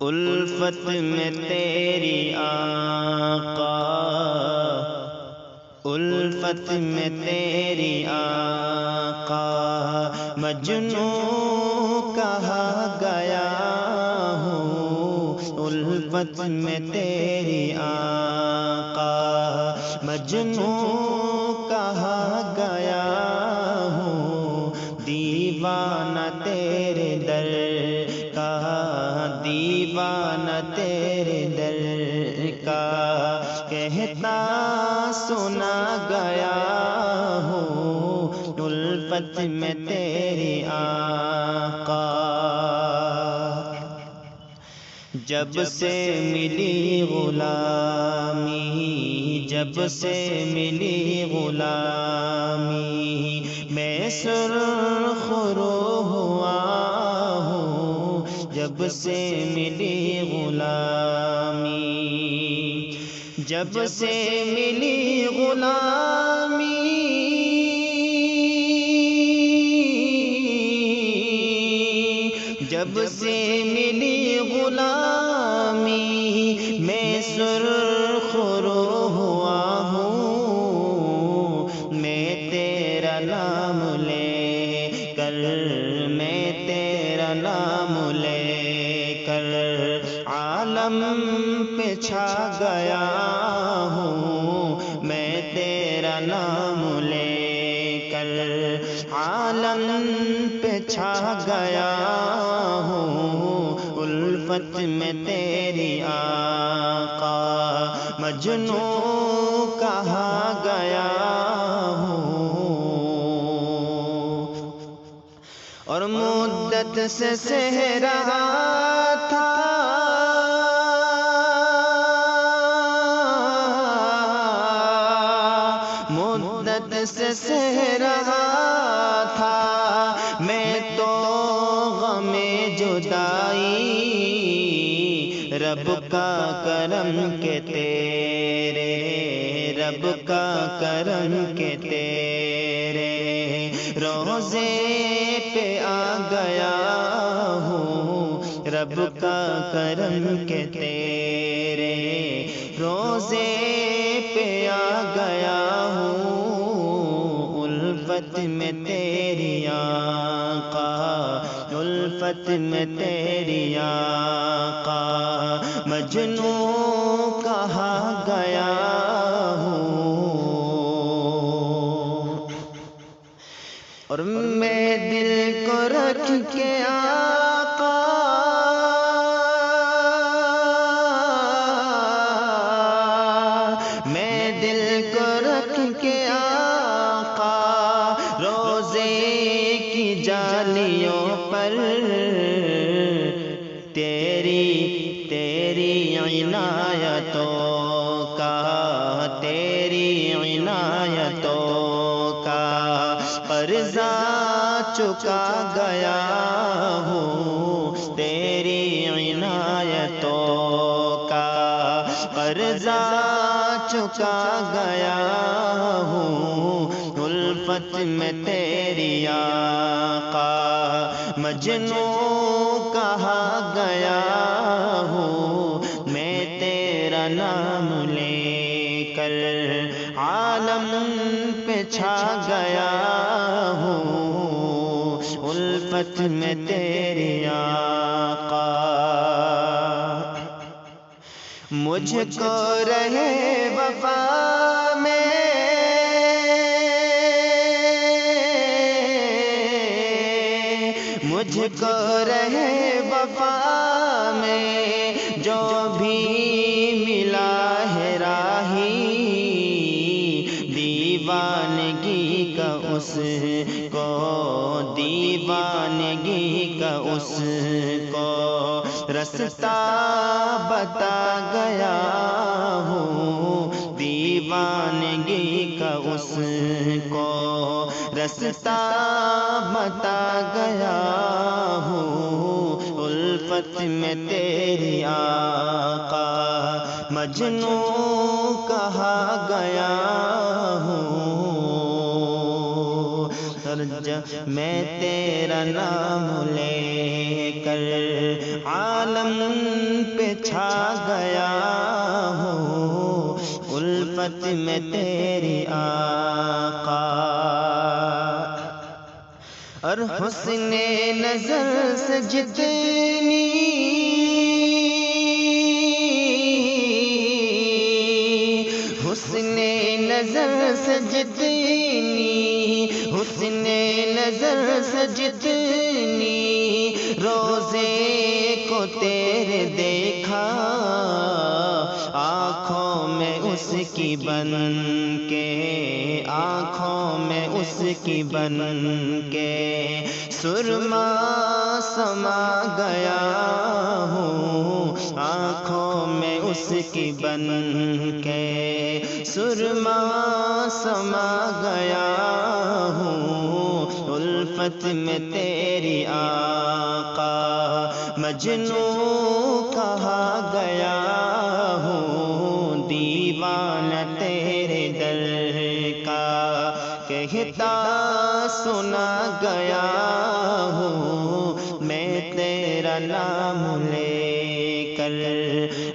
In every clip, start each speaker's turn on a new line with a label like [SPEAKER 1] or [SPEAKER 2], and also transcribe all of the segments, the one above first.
[SPEAKER 1] الفت میں تیری آقا، الفت میں تیری آقا، مجنوں کہا گیا ہوں۔ الفت میں تیری آقا، مجنوں کہا گیا ہوں۔ دیوانہ تیرے در کا، دیوانہ تیرے در کا، کہتا سنا گیا ہوں۔ الفت میں تیری آقا، جب سے ملی غلامی، جب سے ملی غلامی، میں سرخ رو ہوا ہوں۔ جب سے ملی غلامی، جب سے ملی غلامی، جب سے ملی غلامی، میں سرخ رو ہوا ہوں۔ میں تیرا نام لے کر، میں تیرا نام لے کر عالم پہ چھا گیا ہوں۔ میں تیرا نام لے کر عالم پہ چھا گیا ہوں۔ الفت میں تیری آقا، مجنوں کہا گیا ہوں۔ اور مدت سے سہ رہا تھا، مدت سے سہ رہا تھا میں تو غم جدائی۔ رب کا کرم کے تیرے، رب کا کرم کے تیرے روضے پہ آ گیا ہوں۔ رب کا کرم کے تیرے روضے پہ آ گیا ہوں۔ الفت میں تیری آقا، الفت میں تیری آقا، مجنوں کہا گیا ہوں۔ اور میں دل کو رکھ کے آقا، میں دل کو رکھ کے آقا، روزے کی جالیوں پر تیری تیری عنایتوں کا، تیری عنایتوں کا قرضہ چکا گیا ہوں۔ تیری عنایتوں کا قرضہ چکا گیا ہوں۔ الفت میں تیری آقا، مجنوں کہا گیا ہوں۔ میں تیرا نام لے کر عالم پہ چھا گیا ہوں۔ الفت میں تیری آقا، مجھ کو رہے وفا میں، مجھ کو رہے وفا میں، جو بھی ملا ہے راہی، دیوانگی کا اس کو، دیوانگی کا اس کو رستہ بتا گیا ہوں۔ دیوانگی کا اس کو رستہ بتا گیا ہوں۔ الفت میں تیری آقا، مجنوں کہا گیا ہوں۔ میں تیرا نام لے کر عالم پہ چھا گیا ہوں الفت میں تیری آقا، اور حسن نظر سے جتنی حسن نظر سے جتنی حسن نظر سے جتنی روزے کو تیرے دیکھا، آنکھوں میں اس کی بن کے آنکھوں میں اس کی بن کے سرما سما گیا ہوں، آنکھوں میں اس کی بن کے سرما سما گیا ہوں الفت میں تیری آقا، مجنوں کہا گیا ہوں دیوانہ تیرے در کا، کہتا سنا گیا ہوں میں تیرا نام لے کر،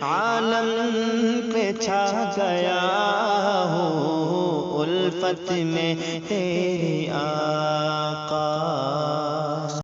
[SPEAKER 1] عالم پہ چھا گیا ہوں الفت میں تیری آقا۔